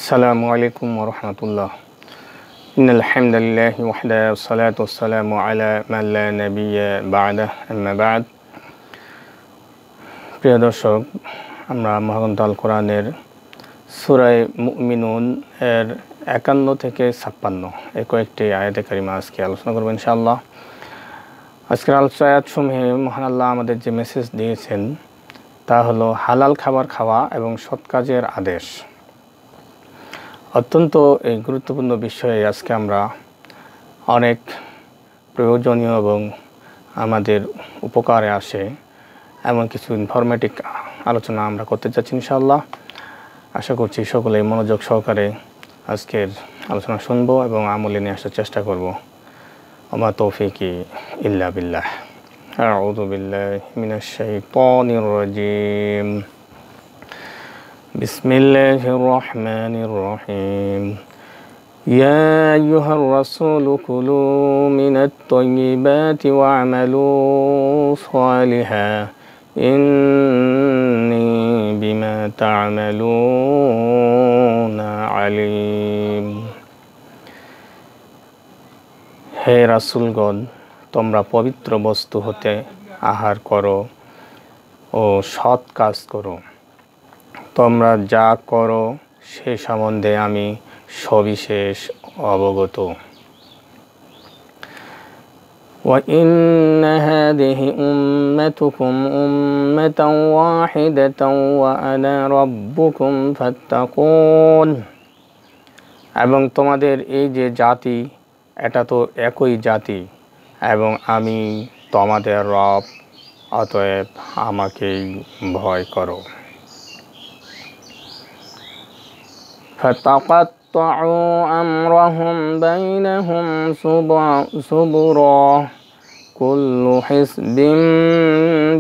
আসসালামু আলাইকুম ওয়া রাহমাতুল্লাহ। ইন্নাল হামদালিল্লাহি ওয়াহদাহু ওয়াসসালাতু ওয়াসসালামু আলা মান লা নাবিয়্যা বা'দাহু, আম্মা বা'দ। প্রিয় দর্শক, আমরা মহাগ্রন্থ আল কোরআনের সূরা মুমিনুন এর 51 থেকে 56 এই কয়েকটি আয়াতে কারিমা আজকে আলোচনা করব ইনশাআল্লাহ। আজকের আয়াতসমূহে মহান আল্লাহ আমাদের যে মেসেজ দিয়েছেন তা হলো হালাল খাবার খাওয়া এবং সৎ কাজের আদেশ। অত্যন্ত এই গুরুত্বপূর্ণ বিষয়ে আজকে আমরা অনেক প্রয়োজনীয় এবং আমাদের উপকারে আসে এমন কিছু ইনফরমেটিভ আলোচনা আমরা করতে যাচ্ছি ইনশাআল্লাহ। আশা করছি সকলেই মনোযোগ সহকারে আজকের আলোচনা শুনবো এবং আমলে নিয়ে আসার চেষ্টা করব। ওমা তৌফিকি ইল্লা বিল্লাহ। আউযু বিল্লাহি মিনাশ শাইতানির রাজীম। بسم الله الرحمن الرحيم. يا أيها الرسول كلوا من الطيبات واعملوا صالحا إني بما تعملون عليم. হে রাসূলগণ, তোমরা পবিত্র বস্তু হতে আহার করো ও সৎ কাজ করো। তোমরা যা করো সে সম্বন্ধে আমি সবিশেষ অবগত। وَإِنَّ هَذِهِ أُمَّتُكُمْ أُمَّةً وَاحِدَةً وَأَنَا رَبُّكُمْ فَاتَّقُونِ। এবং তোমাদের এই যে জাতি, এটা তো একই জাতি এবং আমি তোমাদের রব, অতএব আমাকেই ভয় করো। فَتَقَطَّعُوا أَمْرَهُمْ بَيْنَهُمْ زُبُرًا كُلُّ حِزْبٍ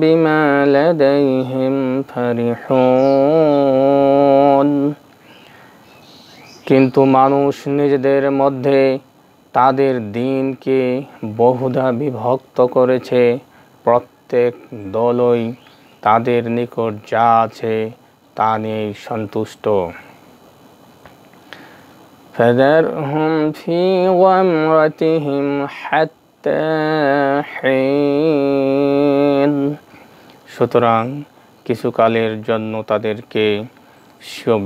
بِمَا لَدَيْهِمْ فَرِحُونَ। কিন্তু মানুষ নিজেদের মধ্যে তাদের দিনকে বহুধা বিভক্ত করেছে। প্রত্যেক দলই তাদের নিকট যা আছে তা নিয়ে সন্তুষ্ট। فذرهم في غمرتهم حتى حين। সুতরাং কিছুকালের জন্য তাদেরকে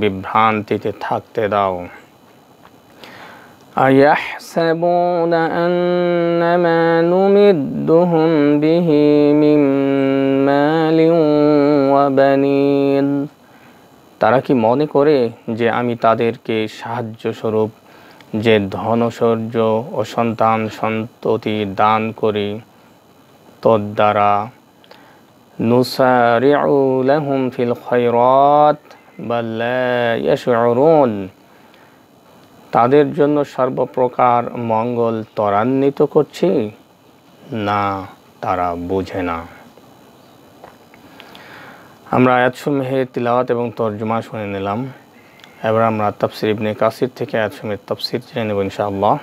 বিভ্রান্তিতে থাকতে দাও। أيحسبون أنما نمدهم به من مال وبنين। তারা কি মনে করে যে আমি তাদেরকে সাহায্য স্বরূপ যে ধনৈশ্বর্য ও সন্তান সন্ততি দান করি তদ্বারা নুসারিউ লাহুম ফিল খায়রাত বাল লা ইয়াশউরুন, তাদের জন্য সর্বপ্রকার মঙ্গল ত্বরান্বিত করছি? না, তারা বোঝে না। আমরা আয়াতসমূহে তিলাওয়াত এবং তরজমা শুনে নিলাম। এবার আমরা তাফসীর ইবনে কাসির থেকে আয়াতসমূহের তাফসীর জেনে নেব ইনশাআল্লাহ।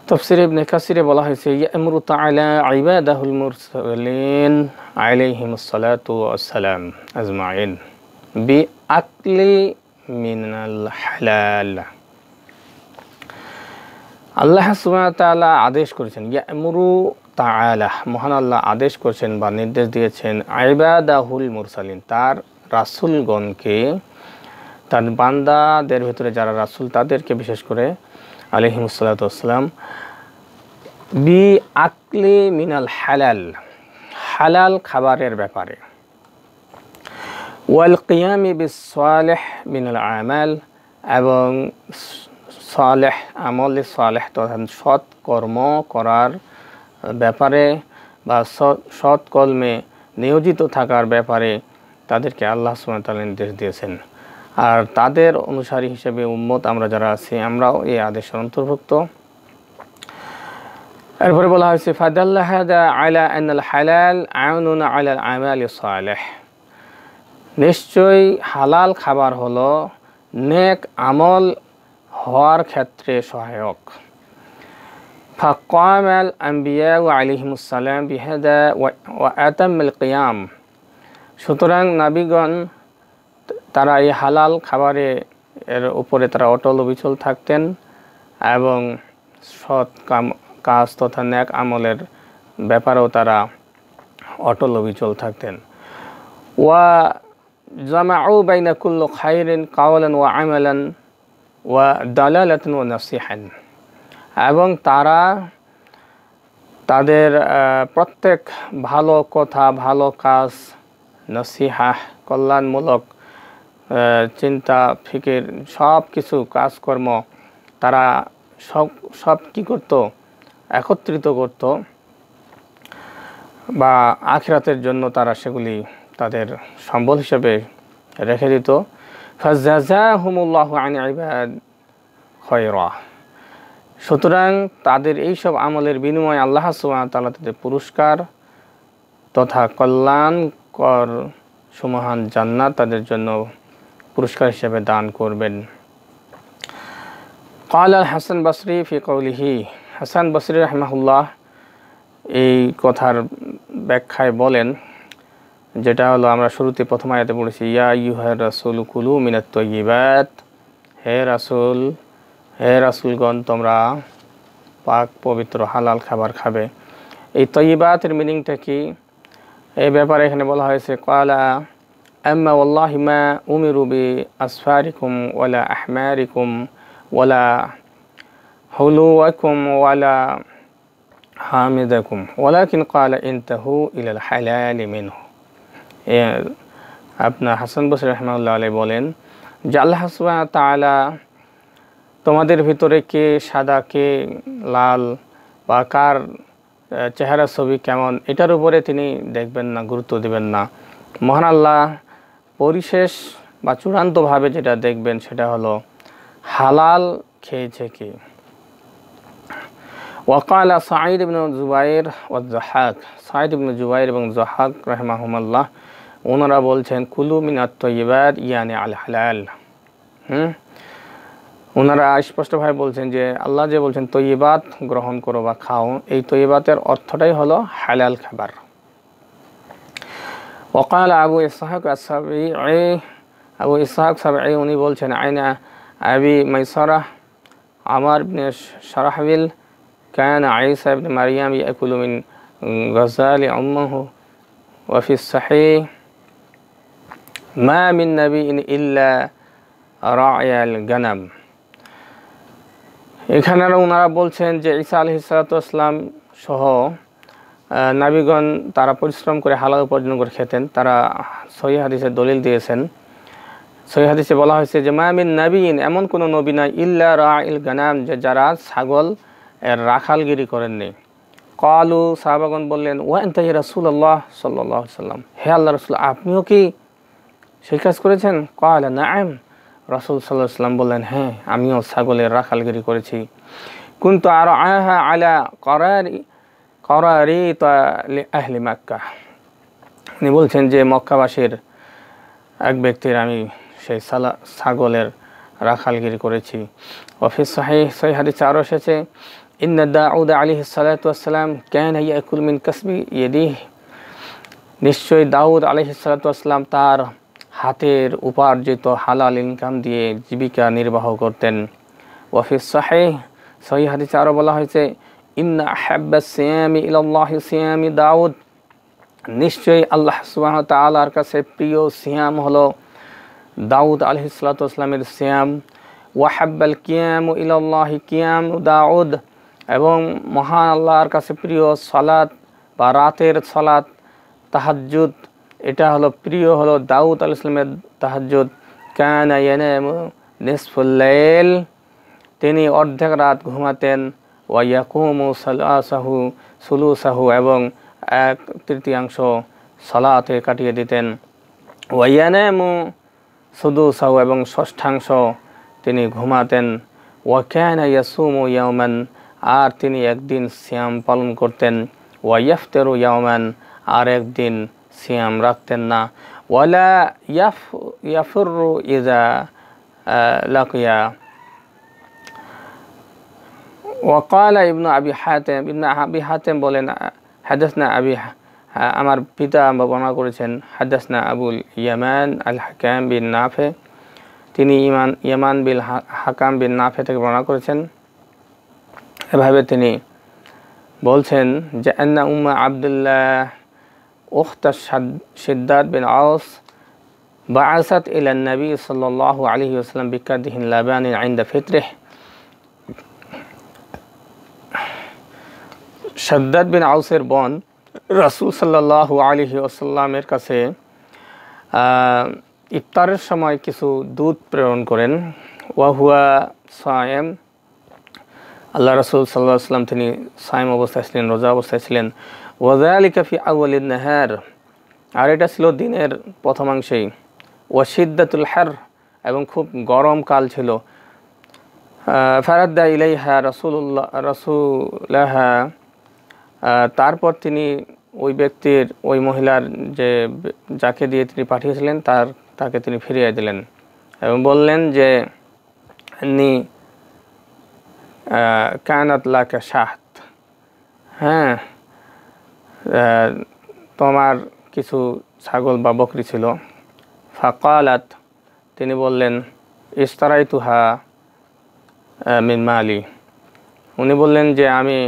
তাফসীর ইবনে কাসিরে বলা হয়েছে, ইয়া'মুরু তাআলা ইবাদাহুল মুরসালিন আলাইহিমুস সালাতু ওয়াস সালাম আজমাইন বিআকলি মিনাল হালাল। আল্লাহ সুবহানাহু ওয়া তাআলা আদেশ করেছেন, ইয়া'মুরু তাআলা, মহান আল্লাহ আদেশ করেছেন বা নির্দেশ দিয়েছেন ইবাদাহুল মুরসালিন, তার রাসূলগণকে, তার বান্দাদের ভিতরে যারা রাসূল তাদেরকে বিশেষ করে আলাইহিমুস সালাতু ওয়াস সালাম বিআকলি মিনাল হালাল, হালাল খাবারের ব্যাপারে, ওয়াল কিয়ামি বিস সালিহ মিনাল আমাল, এবং সালেহ আমল, সালেহ তথা সৎ কর্ম করার ব্যাপারে বা সৎ কর্মে নিয়োজিত থাকার ব্যাপারে তাদেরকে আল্লাহ সুবহানাহু ওয়া তাআলা নির্দেশ দিয়েছেন। আর তাদের অনুসারী হিসেবে উম্মত আমরা যারা আছি আমরাও এই আদেশের অন্তর্ভুক্ত। এরপরে বলা হয়েছে ফাদাল্লা হাদা আলা আনাল হালাল আউনুন আলা আমালি সালেহ, নিশ্চয়ই হালাল খাবার হলো নেক আমল হওয়ার ক্ষেত্রে সহায়ক। ফাকামাল আম্বিয়া আলাইহিমুস সালাম বিহাদা ওয়া আতামাল কিয়াম, সুতরাং নবীগণ তারা এই হালাল খাবারে এর উপরে তারা অটল অবিচল থাকতেন এবং সৎ কাজ তথা নেক আমলের ব্যাপারেও তারা অটল অবিচল থাকতেন। ওয়া জামাউ বাইনা কুল্লি খাইরিন কাওলান ওয়া আমালান ওয়া দালালাতান ওয়া নাসিহান, এবং তারা তাদের প্রত্যেক ভালো কথা, ভালো কাজ, নসিহা কল্যাণমূলক চিন্তা ফিকির সব কিছু কাজকর্ম তারা সব কী করত, একত্রিত করত বা আখিরাতের জন্য তারা সেগুলি তাদের সম্বল হিসেবে রেখে দিত। ফাজাযাহুমুল্লাহু আন ইবাদ খায়রা, সুতরাং তাদের এইসব আমলের বিনিময়ে আল্লাহ সুবহানাহু ওয়া তাআলা তাদের পুরস্কার তথা কল্যাণকর সুমহান জান্নাত তাদের জন্য পুরস্কার হিসেবে দান করবেন। قال الحسن البصري في قوله, হাসান বসরি রাহিমাহুল্লাহ এই কথার ব্যাখ্যায় বলেন, যেটা হলো আমরা শুরুতে প্রথম আয়াতে পড়েছি, ইয়া আইয়ুহার রাসূল কুলু মিনাত তাইয়্যিবাত, হে রাসূলগণ তোমরা পাক পবিত্র হালাল খাবার খাবে। এই তাইয়্যিবাতের মিনিংটা কি, এই ব্যাপারে এখানে বলা হয়েছে, ক্বালা আম্মা ওয়াল্লাহি মা উমিরু বি আসফারিকুম ওয়ালা আহমারিকুম ওয়ালা হুলুওয়াকুম ওয়ালা হামিদাকুম ওয়ালাকিন ক্বালা ইনতাহু ইলাল হালালি মিনহু। আপনার হাসান বসরি রাহিমাহুল্লাহ আলাইহি বলেন যে আল্লাহ সুবহানাহু ওয়া তাআলা তোমাদের ভিতরে কে সাদা কে লাল বা কার চেহারা ছবি কেমন এটার উপরে তিনি দেখবেন না, গুরুত্ব দেবেন না। মহান আল্লাহ পরিশেষ বা চূড়ান্তভাবে যেটা দেখবেন সেটা হলো হালাল খেয়েছে কি। ওয়াকালা সাঈদ ইবনে জুবাইর ওয়া যাহাক, সাঈদ ইবনে জুবাইর এবং যাহাক রাহিমাহুমুল্লাহ ওনারা বলছেন কুলু মিনাত তাইয়্যিবাত ইয়ানি আল হালাল। ওনারা স্পষ্টভাবে বলছেন যে আল্লাহ যে বলছেন তৈয়বাত গ্রহণ করো বা খাও, এই তৈয়বাতের অর্থটাই হলো হালাল খাবার। ওয়াকাল আবু ইসহাক আস-সাবিঈ, আবু ইসহাক সাবিঈ উনি বলছেন আইনা আবি মাইসারাহ আমার ইবনে শারাহবিল কানা ঈসা ইবনে মারইয়াম ইয়াকুলু মিন গাযালি উম্মিহি ওয়া ফি সাহিহ মা মিন নাবিয়্যিন ইল্লা রা'য়াল গানাম। এখানে ওনারা বলছেন যে ঈসা আলাইহিস সালাতু ওয়াস সালাম সহ নবীগণ তারা পরিশ্রম করে হালাল উপার্জন করে খেতেন। তারা সহিহ হাদিসে দলিল দিয়েছেন। সহিহ হাদিসে বলা হয়েছে যে মা মিন নাবিয়্যিন, এমন কোনো নবী নাই, ইল্লা রা'ইল গানাম, যে যারা ছাগল এর রাখালগিরি করেননি। ক্বালু, সাহাবাগণ বললেন, ওয়া আনতা ইয়া রাসূলুল্লাহ সাল্লাল্লাহু আলাইহি ওয়াসাল্লাম, হে আল্লাহর রাসূল আপনিও কি সেই কাজ করেছেন? ক্বালা নাআম, রাসূল সাল্লাল্লাহু আলাইহি ওয়াসাল্লাম বললেন, হ্যাঁ আমিও ছাগলের রাখালগিরি করেছি। কুনতু আরআহা আলা করারিতা লি আহলি মক্কাহ, উনি বলছেন যে মক্কাবাসীর এক ব্যক্তির আমি সেই ছাগলের রাখালগিরি করেছি। ওয়াফি সাহিহ, সহিহ হাদিসে আরও এসেছে, ইন্না দাউদ আলাইহিস সালাতু ওয়াস সালাম কানা ইয়াকুল মিন কাসবি ইয়াদিহি, নিশ্চয়ই দাউদ আলাইহিস সালাতু ওয়াস সালাম তার হাতের উপার্জিত হালাল ইনকাম দিয়ে জীবিকা নির্বাহ করতেন। ওয়াফি সাহিহ, সহিহ হাদিসে আরও বলা হয়েছে, ইন্না আহাব্বাস সিয়ামি ইলাল্লাহি সিয়ামি দাউদ, নিশ্চয়ই আল্লাহ সুবহানাহু ওয়া তাআলার কাছে প্রিয় সিয়াম হলো দাউদ আলাইহিস সালাতু ওয়াস সালামের সিয়াম। ওয়াহাব্বাল কিয়ামু ইলাল্লাহি কিয়াম দাউদ, এবং মহান আল্লাহর কাছে প্রিয় সালাত বা রাতের সালাত তাহাজ্জুদ, এটা হলো প্রিয় হলো দাউদ আলাইহিস সালামের তাহাজ্জুদ। কানা ইয়ানামু নিসফুল লাইল, তিনি অর্ধেক রাত ঘুমাতেন। ওয়া ইয়াকুমু সুলুসাহু, এবং 1/3 সালাতে কাটিয়ে দিতেন। ওয়া ইয়ানামু সুদুসাহু, এবং 1/6 তিনি ঘুমাতেন। ওয়া কানা ইয়াসুমু ইয়াওমান, আর তিনি একদিন সিয়াম পালন করতেন। ওয়া ইয়াফতিরু ইয়াওমান, আর একদিন সিয়াম রাখতেন না। ওয়ালা ইয়াফিরু ইযা লাকিয়া। ওয়াকালা ইবনু আবি হাতেম, ইবনে আবি হাতেম বলেন হাদাসনা আবি, আমার পিতা বর্ণনা করেছেন, হাদাসনা আবুল ইয়ামান আল হাকাম বিন নাফে, তিনি ইয়ামান বিল হাকাম বিন নাফে থেকে বর্ণনা করেছেন। এভাবে তিনি বলছেন যে আন্না উম্মা আবদুল্লাহ উখতা শিদ্দাদ বিন আওস বাআসাত ইলা নবী সাল্লাল্লাহু আলাইহি ওয়াসাল্লাম বিকাদিহিন লাবানিন ইনদা ফিতরিহ। শিদ্দাদ বিন আওসের বোন রাসূল সাল্লাল্লাহু আলাইহি ওয়াসাল্লামের কাছে ইফতারের সময় কিছু দুধ প্রেরণ করেন। ওয়াহুয়া সায়েম, আল্লাহ রাসূল সাল্লাল্লাহু আলাইহি ওয়াসাল্লাম তিনি সায়েম অবস্থায় ছিলেন, রোজা অবস্থায় ছিলেন। ওয়াযালিকা ফি আউয়ালিন নাহার, আর এটা ছিল দিনের প্রথমাংশেই। ওয়াশিদ্দাতুল হার, এবং খুব গরম কাল ছিল। ফারাদ্দা ইলাইহা রাসূলাহা, তারপর তিনি ওই ব্যক্তির, ওই মহিলার যাকে দিয়ে তিনি পাঠিয়েছিলেন তাকে তিনি ফিরিয়ে দিলেন এবং বললেন যে নি কানাত লাকা শাহত, হ্যাঁ তোমার কিছু ছাগল বা বকরি ছিল। ফাকালাত, তিনি বললেন ইস্তারাইতুহা মিন মালি, উনি বললেন যে আমি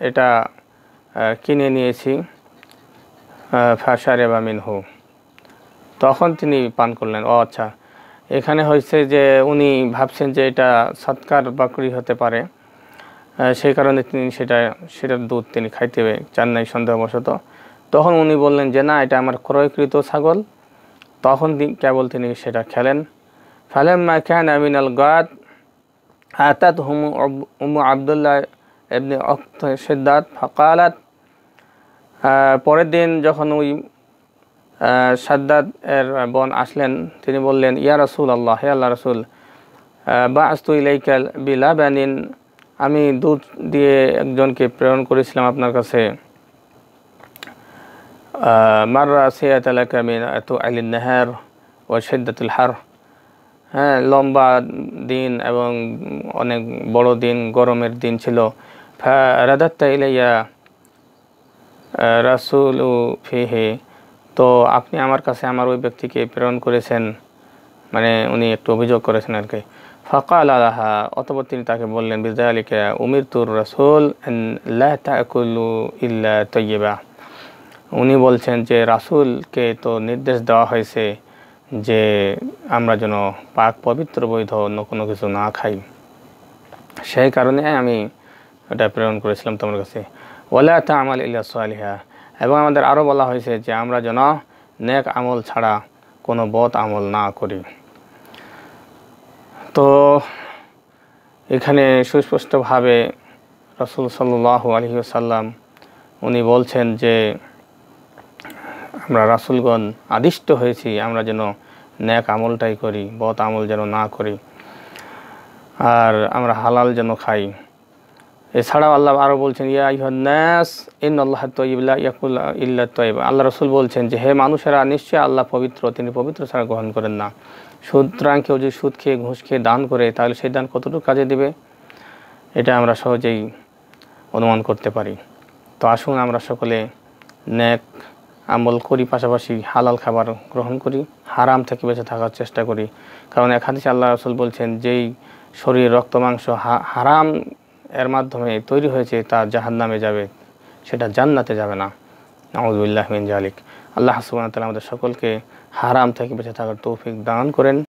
এটা কিনে নিয়েছি। ফাশারিবা মিনহু, তখন তিনি পান করলেন। ও আচ্ছা, এখানে হয়েছে যে উনি ভাবছেন যে এটা সৎকার বকরি হতে পারে, সেই কারণে তিনি সেটার দুধ তিনি খাইতে চান নাই সন্দেহবশত। তখন উনি বললেন যে না, এটা আমার ক্রয়কৃত ছাগল। তখন কেবল তিনি সেটা খেলেন। ফালাম্মা কানা মিনাল গাদ আতাত উম্মু আবদুল্লাহ ইবনে উখত শিদ্দাত ফাকালাত, পরের দিন যখন ওই শাদ্দাদ এর বোন আসলেন, তিনি বললেন ইয়া রাসূলুল্লাহ, হে আল্লাহ রাসূল, বাআসতু ইলাইকা বিলাবানিন, আমি দুধ দিয়ে একজনকে প্রেরণ করেছিলাম আপনার কাছে। মাররা সিয়াতা লাকা মিন আতুআলিন নাহার ওয়া শিদ্দাতুল হার, হ্যাঁ লম্বা দিন এবং অনেক বড় দিন, গরমের দিন ছিল। ফারাদাত্তা ইলাইয়া রাসূলু ফিহি, তো আপনি আমার কাছে আমার ওই ব্যক্তিকে প্রেরণ করেছেন, মানে উনি একটু অভিযোগ করেছেন আর কি। ফাকাল আলাহা, অতঃপর তিনি তাকে বললেন বিযালিকা উমিরতুর রাসূল আন লা তাকুলু ইল্লা তাইয়্যিবা, উনি বলছেন যে রাসূলকে তো নির্দেশ দেওয়া হয়েছে যে আমরা যেন পাক পবিত্র বৈধ অন্য কোনো কিছু না খাই, সেই কারণে আমি এটা প্রেরণ করেছিলাম তোমার কাছে। ওয়ালা তা'মাল ইল্লা সালিহা, এবং আমাদের আরও বলা হয়েছে যে আমরা যেন নেক আমল ছাড়া কোনো বদ আমল না করি। তো এখানে সুস্পষ্টভাবে রাসূল সাল্লাল্লাহু আলাইহি ওয়াসাল্লাম উনি বলছেন যে আমরা রাসূলগণ আদিষ্ট হয়েছি আমরা যেন নেক আমলটাই করি, বদ আমল যেন না করি, আর আমরা হালাল যেন খাই। এছাড়াও আল্লাহ আরও বলছেন ইয়া আইয়ুহান নাস ইন্নাল্লাহা তাইয়্যিবুন লা ইয়াকুলু ইল্লা তাইয়্যিব, আল্লাহ রাসূল বলছেন যে হে মানুষেরা, নিশ্চয়ই আল্লাহ পবিত্র, তিনি পবিত্র ছাড়া গ্রহণ করেন না। সুতরাং কেউ যদি সুদ খেয়ে ঘুষ খেয়ে দান করে তাহলে সেই দান কতটুকু কাজে দিবে, এটা আমরা সহজেই অনুমান করতে পারি। তো আসুন আমরা সকলে নেক আমল করি, পাশাপাশি হালাল খাবার গ্রহণ করি, হারাম থেকে বেঁচে থাকার চেষ্টা করি। কারণ এক হাদিসে আল্লাহ রাসূল বলছেন যেই শরীর রক্ত মাংস হারাম এর মাধ্যমে তৈরি হয়েছে তা জাহান্নামে যাবে, সেটা জান্নাতে যাবে না। নাউযু বিল্লাহি মিন যালিক। আল্লাহ সুবহানাহু ওয়া তাআলা আমাদের সকলকে হারাম থেকে বেঁচে থাকার তৌফিক দান করেন।